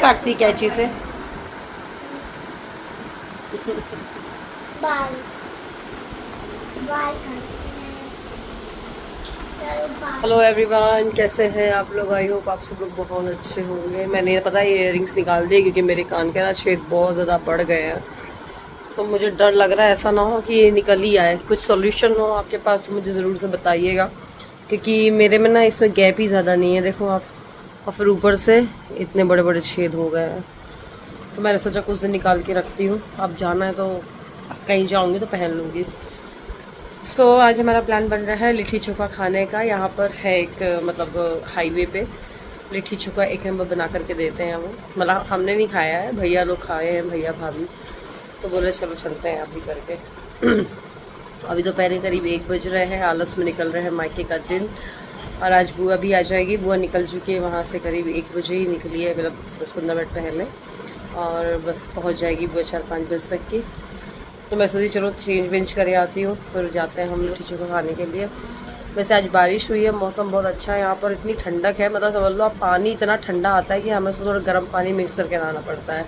काटती कैंची से? बाल बाल हेलो एवरीवन, कैसे हैं आप लोग? आई होप आप सब लोग बहुत अच्छे होंगे। मैंने पता है इयररिंग्स निकाल दिए क्योंकि मेरे कान के ना छेद बहुत ज़्यादा बढ़ गए हैं, तो मुझे डर लग रहा है ऐसा ना हो कि ये निकल ही आए। कुछ सॉल्यूशन हो आपके पास तो मुझे ज़रूर से बताइएगा, क्योंकि मेरे में ना इसमें गैप ही ज़्यादा नहीं है, देखो आप। और फिर ऊपर से इतने बड़े बड़े छेद हो गए हैं, तो मैंने सोचा कुछ दिन निकाल के रखती हूँ। अब जाना है तो कहीं जाऊँगी तो पहन लूँगी। आज हमारा प्लान बन रहा है लिट्टी चोखा खाने का। यहाँ पर है एक मतलब हाईवे पे लिट्टी चोखा एक नंबर बना करके देते हैं वो। मतलब हमने नहीं खाया है, भैया लोग खाए हैं, भैया भाभी, तो बोले चलो चलते हैं अभी करके। अभी दोपहर करीब 1 बज रहे हैं, आलस में निकल रहे हैं मायके का दिन। और आज बुआ भी आ जाएगी, बुआ निकल चुकी है वहाँ से, करीब 1 बजे ही निकली है, मतलब 10-15 मिनट पहले। और बस पहुँच जाएगी बुआ 4-5 बजे तक की। तो मैं सोची चलो चेंज वेंज करे आती हूँ, फिर जाते हैं हम लिट्टी चोखा खाने के लिए। वैसे आज बारिश हुई है, मौसम बहुत अच्छा है यहाँ पर, इतनी ठंडक है, मतलब समझ लो आप, पानी इतना ठंडा आता है कि हमें उसमें थोड़ा गर्म पानी मिक्स करके नहाना पड़ता है।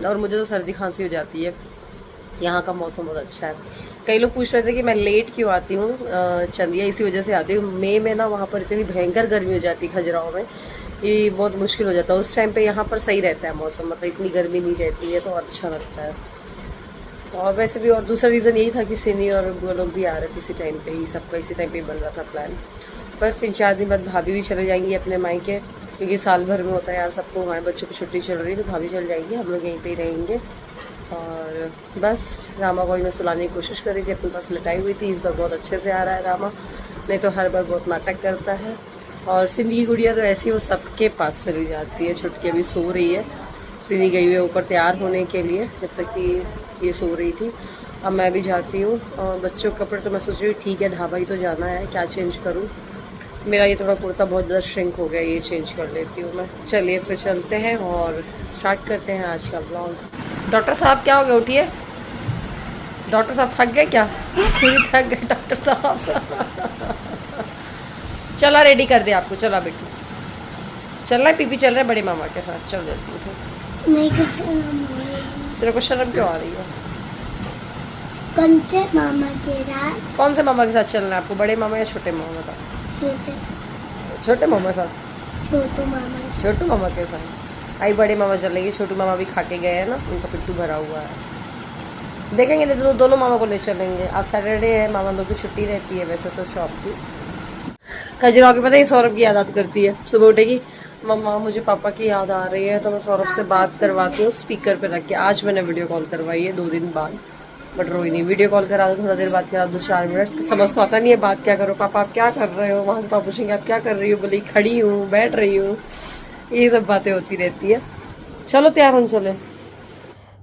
और मुझे तो सर्दी खांसी हो जाती है। यहाँ का मौसम बहुत अच्छा है। कई लोग पूछ रहे थे कि मैं लेट क्यों आती हूँ चंदिया, इसी वजह से आती हूँ। मई में ना वहाँ पर इतनी भयंकर गर्मी हो जाती है खजुराहो में, ये बहुत मुश्किल हो जाता है। उस टाइम पे यहाँ पर सही रहता है मौसम, मतलब इतनी गर्मी नहीं रहती है, तो अच्छा लगता है। और वैसे भी और दूसरा रीज़न यही था कि सिनी और वो लोग भी आ रहे थे इसी टाइम पे ही, सबका इसी टाइम पे ही बन रहा था प्लान। बस 3-4 दिन बाद भाभी भी चले जाएंगी अपने मायके, क्योंकि साल भर में होता है यार सबको, हमारे बच्चों की छुट्टी चल रही है, तो भाभी चल जाएंगी, हम लोग यहीं पे ही रहेंगे। और बस रामा को ही मैं सुलाने की कोशिश कर रही थी, अपने पास लटाई हुई थी। इस बार बहुत अच्छे से आ रहा है रामा, नहीं तो हर बार बहुत नाटक करता है। और सिंधी की गुड़िया तो ऐसी वो सबके पास चली जाती है। छुटकी अभी सो रही है, सिनी गई हुई है ऊपर तैयार होने के लिए, जब तक कि ये सो रही थी। अब मैं भी जाती हूँ। और बच्चों के कपड़े तो मैं सोच रही हूँ ठीक है, ढाबा ही तो जाना है, क्या चेंज करूँ। मेरा ये थोड़ा कुर्ता बहुत ज़्यादा श्रिंक हो गया, ये चेंज कर लेती हूँ मैं। चलिए फिर चलते हैं और स्टार्ट करते हैं आज का ब्लॉग। डॉक्टर साहब क्या हो गया, उठिए। डॉक्टर साहब थक गए क्या? पूरी थक गए डॉक्टर साहब। चला रेडी कर दे आपको, चला बेटू, चल रहा है, पीपी चल रहा है बड़े मामा के साथ, चल देती हूँ। नहीं कुछ तेरे को शर्म क्यों आ रही है? कौन से मामा के साथ? कौन से मामा के साथ चलना है आपको, बड़े मामा या छोटे मामा के साथ? छोटे मामा साथ, छोटू मामा के साथ। आई बड़े मामा चलेंगे, छोटू मामा भी खा के गए हैं ना, उनका पिट्टू भरा हुआ है। देखेंगे नहीं तो दोनों मामा को ले चलेंगे। आज सैटरडे है, मामा लोग की छुट्टी रहती है वैसे तो शॉप की। खजुराहो की पता है सौरभ की याद आती करती है, सुबह उठेगी मम्मा मुझे पापा की याद आ रही है, तो मैं सौरभ से बात करवाती हूँ स्पीकर पे रख के। आज मैंने वीडियो कॉल करवाई है 2 दिन बाद, बट रोई नहीं। वीडियो कॉल करा दो, थोड़ा देर बात करा दो, 4 मिनट, समझ तो आता नहीं है बात क्या करो। पापा आप क्या कर रहे हो? वहाँ से पापा पूछेंगे आप क्या कर रही हो, बोली खड़ी हूँ, बैठ रही हूँ, ये सब बातें होती रहती है। चलो तैयार होने चले।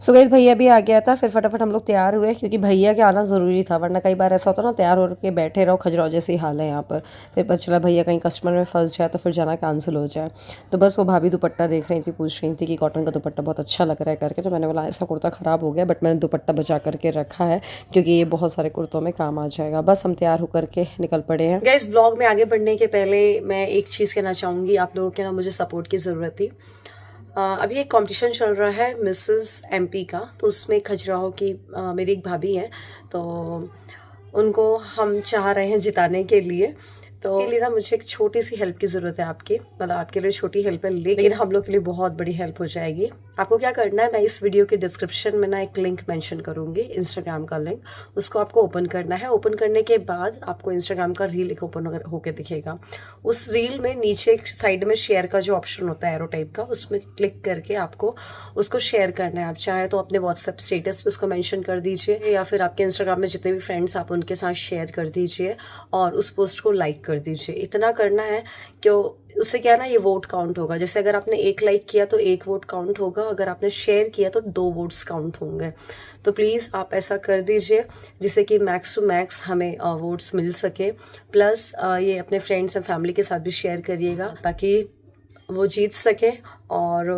सो गाइस भैया भी आ गया था, फिर फटाफट हम लोग तैयार हुए, क्योंकि भैया के आना ज़रूरी था, वरना कई बार ऐसा होता ना तैयार होकर बैठे रहो, खजुराहो जैसे ही हाल है यहाँ पर, फिर पता चला भैया कहीं कस्टमर में फंस जाए तो फिर जाना कैंसिल हो जाए। तो बस वो भाभी दुपट्टा देख रही थी, पूछ रही थी कि कॉटन का दुपट्टा बहुत अच्छा लग रहा है करके, तो मैंने बोला ऐसा कुर्ता ख़राब हो गया, बट मैंने दुपट्टा बचा करके रखा है क्योंकि ये बहुत सारे कुर्तों में काम आ जाएगा। बस हम तैयार होकर के निकल पड़े हैं। गाइस ब्लॉग में आगे बढ़ने के पहले मैं एक चीज़ कहना चाहूँगी, आप लोगों के ना मुझे सपोर्ट की ज़रूरत थी। अभी एक कंपटीशन चल रहा है मिसेस एमपी का, तो उसमें खजुराहो की मेरी एक भाभी हैं, तो उनको हम चाह रहे हैं जिताने के लिए। तो इसके लिए ना मुझे एक छोटी सी हेल्प की ज़रूरत है आपकी, मतलब आपके लिए छोटी हेल्प है, लेकिन हम लोग के लिए बहुत बड़ी हेल्प हो जाएगी। आपको क्या करना है, मैं इस वीडियो के डिस्क्रिप्शन में ना एक लिंक मेंशन करूंगी, इंस्टाग्राम का लिंक, उसको आपको ओपन करना है। ओपन करने के बाद आपको इंस्टाग्राम का रील एक ओपन होकर दिखेगा। उस रील में नीचे साइड में शेयर का जो ऑप्शन होता है एरो टाइप का, उसमें क्लिक करके आपको उसको शेयर करना है। आप चाहे तो अपने व्हाट्सएप स्टेटस पे उसको मेंशन कर दीजिए, या फिर आपके इंस्टाग्राम में जितने भी फ्रेंड्स आप उनके साथ शेयर कर दीजिए और उस पोस्ट को लाइक कर दीजिए। इतना करना है कि उससे क्या है ना, ये वोट काउंट होगा। जैसे अगर आपने 1 लाइक किया तो 1 वोट काउंट होगा, अगर आपने शेयर किया तो 2 वोट्स काउंट होंगे। तो प्लीज़ आप ऐसा कर दीजिए जिससे कि मैक्स टू मैक्स हमें वोट्स मिल सके। प्लस ये अपने फ्रेंड्स एंड फैमिली के साथ भी शेयर करिएगा ताकि वो जीत सके। और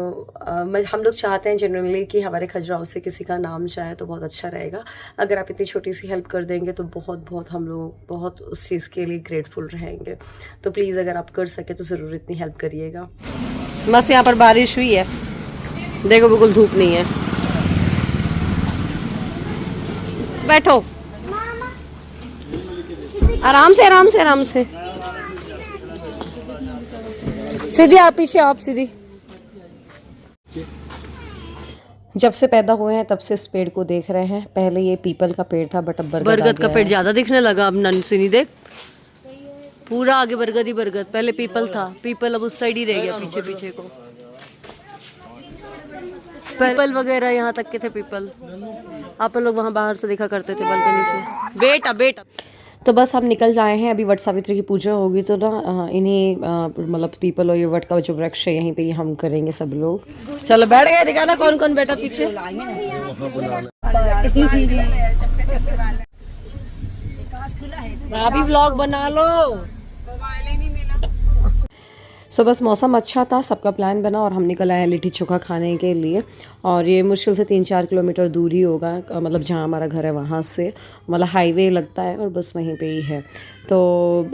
हम लोग चाहते हैं जनरली कि हमारे खजुराहो से किसी का नाम जाए तो बहुत अच्छा रहेगा। अगर आप इतनी छोटी सी हेल्प कर देंगे तो बहुत बहुत हम लोग बहुत उस चीज़ के लिए ग्रेटफुल रहेंगे। तो प्लीज़ अगर आप कर सके तो ज़रूर इतनी हेल्प करिएगा। मस्त यहाँ पर बारिश हुई है, देखो बिल्कुल धूप नहीं है। बैठो आराम से आराम से आराम से। सीधी आप पीछे, आप सीधी। जब से पैदा हुए हैं तब से इस पेड़ को देख रहे हैं। पहले ये पीपल का पेड़ था बट अब बरगद का पेड़ ज्यादा दिखने लगा। अब ननसिनी देख, पूरा आगे बरगद ही बरगद। पहले पीपल था, पीपल अब उस साइड ही रह गया पीछे पीछे को। पीपल वगैरह यहाँ तक के थे पीपल, आप लोग वहाँ बाहर से देखा करते थे बालकनी से। बेटा बेटा तो बस हम निकल जाए हैं। अभी वट सावित्री की पूजा होगी तो ना इन्हीं मतलब पीपल और ये वट का जो वृक्ष है यहीं पे ही हम करेंगे सब लोग। चलो बैठ गए, दिखाना कौन कौन बैठा पीछे। अभी व्लॉग बना लो। सो बस मौसम अच्छा था, सबका प्लान बना और हम निकल आए लिट्टी चोखा खाने के लिए। और ये मुश्किल से 3-4 किलोमीटर दूरी होगा, मतलब जहाँ हमारा घर है वहाँ से, मतलब हाईवे लगता है और बस वहीं पे ही है। तो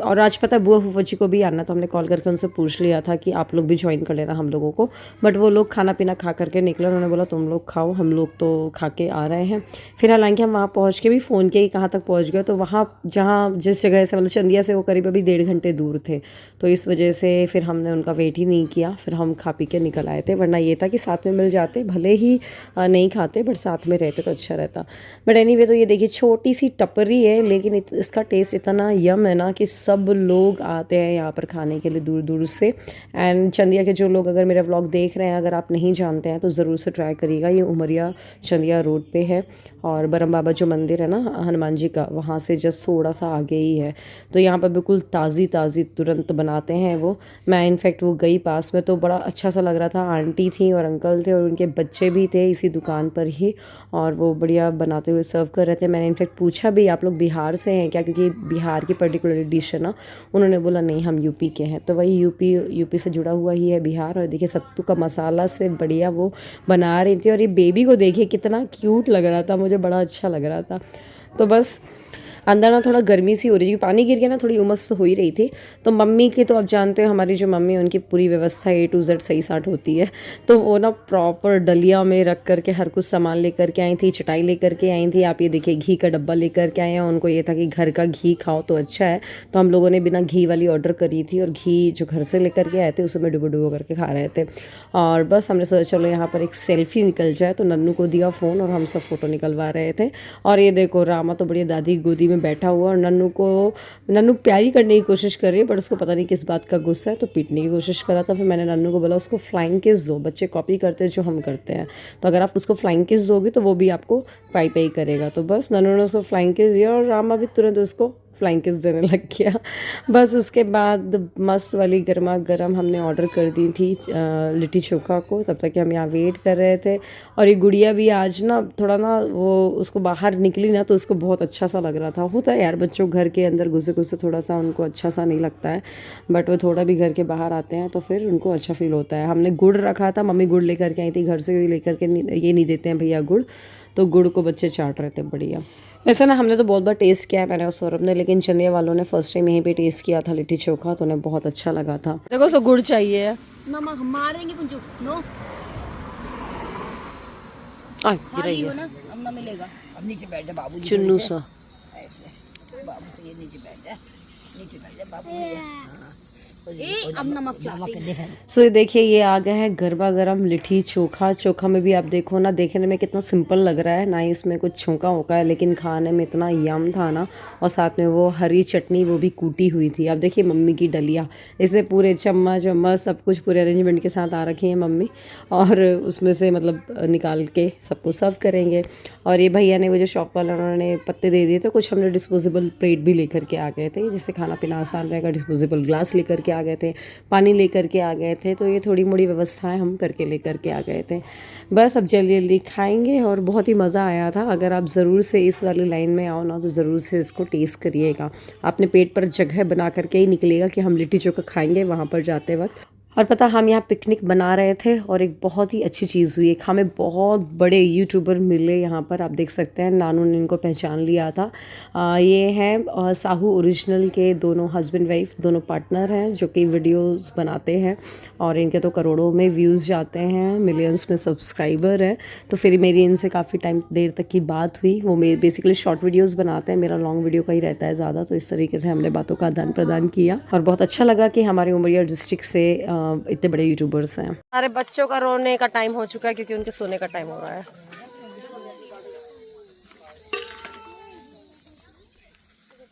और आज पता है बुआ फूफा जी को भी आना, तो हमने कॉल करके उनसे पूछ लिया था कि आप लोग भी ज्वाइन कर लेना हम लोगों को। बट वो लोग खाना पीना खा करके निकले, उन्होंने बोला तुम लोग खाओ, हम लोग तो खा के आ रहे हैं। फिर हालांकि हम वहाँ पहुँच के भी फ़ोन किया कि कहाँ तक पहुँच गए, तो वहाँ जहाँ जिस जगह से मतलब चंदिया से वो करीब अभी 1.5 घंटे दूर थे, तो इस वजह से फिर हमने उनका वेट ही नहीं किया। फिर हम खा पी के निकल आए थे, वरना ये था कि साथ में मिल जाते, भले ही नहीं खाते बट साथ में रहते तो अच्छा रहता। बट एनीवे तो ये देखिए छोटी सी टपरी है, लेकिन इसका टेस्ट इतना यम है ना कि सब लोग आते हैं यहाँ पर खाने के लिए दूर दूर से। एंड चंदिया के जो लोग अगर मेरा व्लॉग देख रहे हैं, अगर आप नहीं जानते हैं तो ज़रूर से ट्राई करिएगा। ये उमरिया चंदिया रोड पे है और बरम बाबा जो मंदिर है ना हनुमान जी का, वहाँ से जस्ट थोड़ा सा आगे ही है। तो यहाँ पर बिल्कुल ताज़ी ताज़ी तुरंत बनाते हैं वो। मैं इनफैक्ट वो गई पास में तो बड़ा अच्छा सा लग रहा था। आंटी थी और अंकल थे और उनके बच्चे भी थे इसी दुकान पर ही, और वो बढ़िया बनाते हुए सर्व कर रहे थे। मैंने इनफैक्ट पूछा भी आप लोग बिहार से हैं क्या, क्योंकि बिहार की पर्टिकुलर डिश है ना। उन्होंने बोला नहीं हम यूपी के हैं। तो वही यूपी से जुड़ा हुआ ही है बिहार। और देखिए सत्तू का मसाला से बढ़िया वो बना रही थी। और ये बेबी को देखिए कितना क्यूट लग रहा था, मुझे बड़ा अच्छा लग रहा था। तो बस अंदर ना थोड़ा गर्मी सी हो रही थी, पानी गिर के ना थोड़ी उमस हो ही रही थी। तो मम्मी की तो आप जानते हो हमारी जो मम्मी है उनकी पूरी व्यवस्था A to Z सही साट होती है। तो वो ना प्रॉपर डलिया में रख करके हर कुछ सामान लेकर के आई थी, चटाई लेकर के आई थी। आप ये देखिए घी का डब्बा लेकर के आए हैं। उनको ये था कि घर का घी खाओ तो अच्छा है, तो हम लोगों ने बिना घी वाली ऑर्डर करी थी और घी जो घर से लेकर के आए थे उसमें डुबो डुबो करके खा रहे थे। और बस हमने सोचा चलो यहाँ पर एक सेल्फी निकल जाए, तो नन्नू को दिया फ़ोन और हम सब फ़ोटो निकलवा रहे थे। और ये देखो रामा तो बढ़िया दादी गोदी में बैठा हुआ और नन्नू प्यारी करने की कोशिश कर रही है, बट उसको पता नहीं किस बात का गुस्सा है, तो पीटने की कोशिश करा था। फिर मैंने नन्नू को बोला उसको फ्लाइंग किस दो, बच्चे कॉपी करते हैं जो हम करते हैं, तो अगर आप उसको फ्लाइंग किस दोगे तो वो भी आपको पाई पाई करेगा। तो बस नन्नू ने उसको फ्लाइंग किस दिया और रामा भी तुरंत उसको फ्लाइंग किस देने लग गया। बस उसके बाद मस्त वाली गर्मा गर्म हमने ऑर्डर कर दी थी लिट्टी चोखा को, तब तक कि हम यहाँ वेट कर रहे थे। और ये गुड़िया भी आज ना थोड़ा ना वो उसको बाहर निकली ना तो उसको बहुत अच्छा सा लग रहा था। होता है यार बच्चों घर के अंदर घुसे घुसे थोड़ा सा उनको अच्छा सा नहीं लगता है, बट वो थोड़ा भी घर के बाहर आते हैं तो फिर उनको अच्छा फील होता है। हमने गुड़ रखा था, मम्मी गुड़ लेकर के आई थी घर से, लेकर के ये नहीं देते हैं भैया गुड़, तो गुड़ को बच्चे चाट रहे थे बढ़िया। वैसे ना हमने तो बहुत बार टेस्ट किया है मैंने और सौरभ ने, लेकिन चंदिया वालों ने फर्स्ट टाइम यहीं पे टेस्ट किया था लिट्टी चोखा, तो उन्हें बहुत अच्छा लगा था। देखो सो गुड़ चाहिए मामा, हम मारेंगे कुंजू नो गिराई है ना, अब ना मिलेगा। अब नीचे बैठ जा बाबू, चुन्नू सा बाबू तो ये नीचे बैठ जा, नीचे बैठ जा बाबू। अब नमक सो ये देखिए ये आ गया है गरबा गरम लिट्टी चोखा। चोखा में भी आप देखो ना, देखने में कितना सिंपल लग रहा है, ना ही उसमें कुछ छौंका होका है, लेकिन खाने में इतना यम था ना। और साथ में वो हरी चटनी वो भी कूटी हुई थी। आप देखिए मम्मी की डलिया, इसे पूरे चम्मच वम्मच सब कुछ पूरे अरेंजमेंट के साथ आ रखी है मम्मी, और उसमें से मतलब निकाल के सबको सर्व करेंगे। और ये भैया ने वो जो शॉप वाला उन्होंने पत्ते दे दिए थे, कुछ हमने डिस्पोजेबल प्लेट भी लेकर के आ गए थे जिससे खाना पीना आसान रहेगा। डिस्पोजेबल ग्लास लेकर के आ गए थे, पानी लेकर के आ गए थे, तो ये थोड़ी मोड़ी व्यवस्थाएं हम करके लेकर के आ गए थे। बस अब जल्दी जल्दी खाएंगे और बहुत ही मज़ा आया था। अगर आप ज़रूर से इस वाली लाइन में आओ ना तो ज़रूर से इसको टेस्ट करिएगा। आपने पेट पर जगह बना करके ही निकलेगा कि हम लिट्टी चोखा खाएंगे वहाँ पर जाते वक्त। और पता हम यहाँ पिकनिक बना रहे थे और एक बहुत ही अच्छी चीज़ हुई। एक हमें बहुत बड़े यूट्यूबर मिले यहाँ पर, आप देख सकते हैं। नानू ने इनको पहचान लिया था। ये हैं साहू ओरिजिनल के दोनों हस्बैंड वाइफ, दोनों पार्टनर हैं जो कि वीडियोस बनाते हैं और इनके तो करोड़ों में व्यूज़ जाते हैं, मिलियंस में सब्सक्राइबर हैं। तो फिर मेरी इनसे काफ़ी टाइम देर तक की बात हुई। वो मेरे बेसिकली शॉर्ट वीडियोज़ बनाते हैं, मेरा लॉन्ग वीडियो का ही रहता है ज़्यादा। तो इस तरीके से हमने बातों का आदान प्रदान किया और बहुत अच्छा लगा कि हमारे उमरिया डिस्ट्रिक्ट से इतने बड़े यूट्यूबर्स हैं। हमारे बच्चों का रोने का टाइम हो चुका है क्योंकि उनके सोने का टाइम हो रहा है।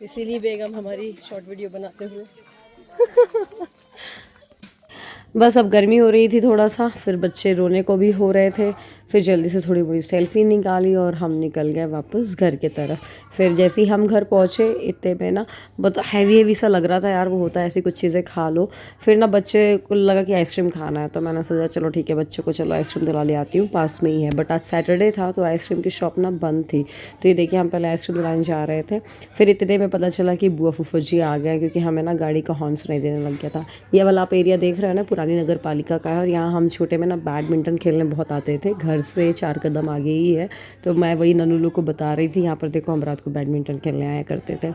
इसीलिए बेगम हमारी शॉर्ट वीडियो बनाते हुए बस अब गर्मी हो रही थी थोड़ा सा, फिर बच्चे रोने को भी हो रहे थे। फिर जल्दी से थोड़ी बड़ी सेल्फी निकाली और हम निकल गए वापस घर के तरफ। फिर जैसे ही हम घर पहुँचे इतने में ना बहुत हैवी सा लग रहा था यार, वो होता है ऐसी कुछ चीज़ें खा लो। फिर ना बच्चे को लगा कि आइसक्रीम खाना है, तो मैंने सोचा चलो ठीक है बच्चों को चलो आइसक्रीम दिला ले आती हूँ, पास में ही है। बट आज सैटरडे था तो आइसक्रीम की शॉप ना बंद थी। तो ये देखिए हम पहले आइसक्रीम दिलाने जा रहे थे, फिर इतने में पता चला कि बुआ फूफा जी आ गए क्योंकि हमें ना गाड़ी का हॉर्न सुनाई देने लग गया था। ये वाला आप एरिया देख रहे हैं ना, पुरानी नगर पालिका का है और यहाँ हम छोटे में ना बैडमिंटन खेलने बहुत आते थे। घर से 4 कदम आगे ही है। तो मैं वही ननूलू को बता रही थी, यहाँ पर देखो हम रात को बैडमिंटन खेलने आया करते थे।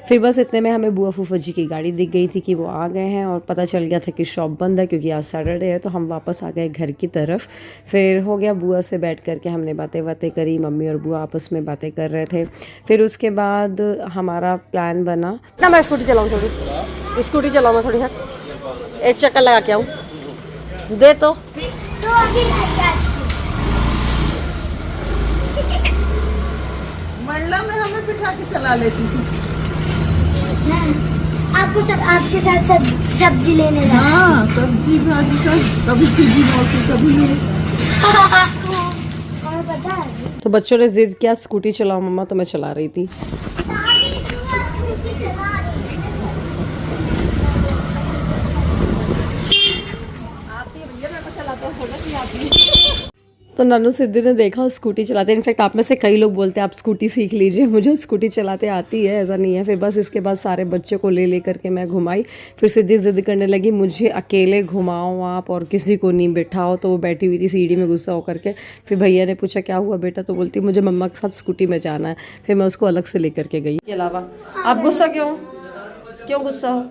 फिर बस इतने में हमें बुआ फूफा जी की गाड़ी दिख गई थी कि वो आ गए हैं और पता चल गया था कि शॉप बंद है क्योंकि आज सैटरडे है। तो हम वापस आ गए घर की तरफ। फिर हो गया बुआ से बैठ करके हमने बातें करी, मम्मी और बुआ आपस में बातें कर रहे थे। फिर उसके बाद हमारा प्लान बना ना, मैं स्कूटी चलाऊँ थोड़ी, स्कूटी चलाऊँ मैं थोड़ी, एक चक्कर लगा के आऊँ, दे तो मंडला में हमें बिठा के चला लेती थी। आपको सब आपके साथ सब्जी लेने जाना। हाँ, सब्जी भाजी सब, कभी पीजी मौसी कभी ये। और पता है तो बच्चों ने जिद किया स्कूटी चलाओ मम्मा, तो मैं चला रही थी। तो नन्नू सिद्धू ने देखा स्कूटी चलाते। इनफैक्ट आप में से कई लोग बोलते हैं आप स्कूटी सीख लीजिए, मुझे स्कूटी चलाते आती है, ऐसा नहीं है। फिर बस इसके बाद सारे बच्चों को ले करके मैं घुमाई। फिर सिद्धि जिद करने लगी मुझे अकेले घुमाओ आप और किसी को नहीं बिठाओ। तो वो बैठी हुई थी सीढ़ी में गुस्सा होकर के। फिर भैया ने पूछा क्या हुआ बेटा, तो बोलती मुझे मम्मा के साथ स्कूटी में जाना है। फिर मैं उसको अलग से लेकर के गई। इसके अलावा आप गुस्सा क्यों गुस्सा हो?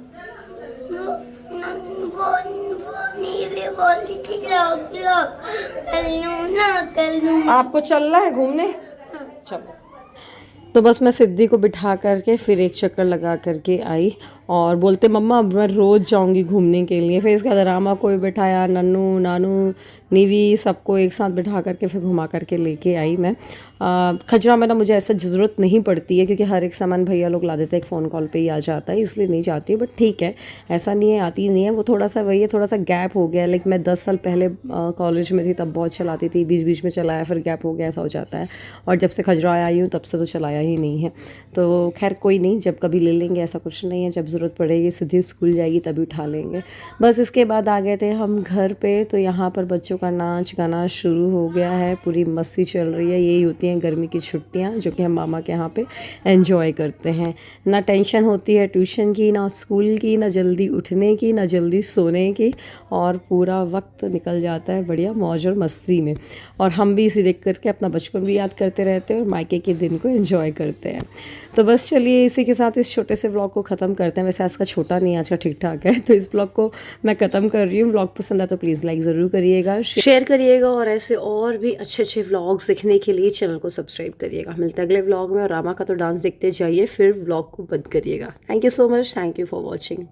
आपको चलना है घूमने, चलो। तो बस मैं सिद्धि को बिठा करके फिर एक चक्कर लगा करके आई और बोलते मम्मा मैं रोज़ जाऊंगी घूमने के लिए। फिर इसका ड्रामा कोई बिठाया, नन्नू नानू नीवी सबको एक साथ बिठा करके फिर घुमा करके लेके आई मैं। खजरा में ना मुझे ऐसा ज़रूरत नहीं पड़ती है क्योंकि हर एक सामान भैया लोग ला देते हैं, एक फ़ोन कॉल पे ही आ जाता है, इसलिए नहीं जाती हूँ। बट ठीक है, ऐसा नहीं है आती नहीं है। वो थोड़ा सा वही है, थोड़ा सा गैप हो गया। लाइक मैं 10 साल पहले कॉलेज में थी तब बहुत चलाती थी, बीच बीच में चलाया, फिर गैप हो गया, ऐसा हो जाता है। और जब से खजरा आई हूँ तब से तो चलाया ही नहीं है। तो खैर कोई नहीं, जब कभी ले लेंगे, ऐसा कुछ नहीं है। जब ज़रूरत पड़ेगी सीधी स्कूल जाएगी तभी उठा लेंगे। बस इसके बाद आ गए थे हम घर पे। तो यहाँ पर बच्चों का नाच गाना शुरू हो गया है, पूरी मस्ती चल रही है। यही होती हैं गर्मी की छुट्टियाँ जो कि हम मामा के यहाँ पे एंजॉय करते हैं। ना टेंशन होती है ट्यूशन की, ना स्कूल की, ना जल्दी उठने की, ना जल्दी सोने की, और पूरा वक्त निकल जाता है बढ़िया मौज और मस्ती में। और हम भी इसी देख करके अपना बचपन भी याद करते रहते हैं और मायके के दिन को एंजॉय करते हैं। तो बस चलिए इसी के साथ इस छोटे से व्लॉग को ख़त्म करते हैं। वैसे आज का छोटा नहीं, आज का ठीक ठाक है। तो इस व्लॉग को मैं ख़त्म कर रही हूँ। व्लॉग पसंद आए तो प्लीज़ लाइक ज़रूर करिएगा, शेयर करिएगा और ऐसे और भी अच्छे व्लॉग्स देखने के लिए चैनल को सब्सक्राइब करिएगा। मिलते हैं अगले व्लॉग में। और रामा का तो डांस देखते जाइए, फिर व्लॉग को बंद करिएगा। Thank you so much, thank you for watching.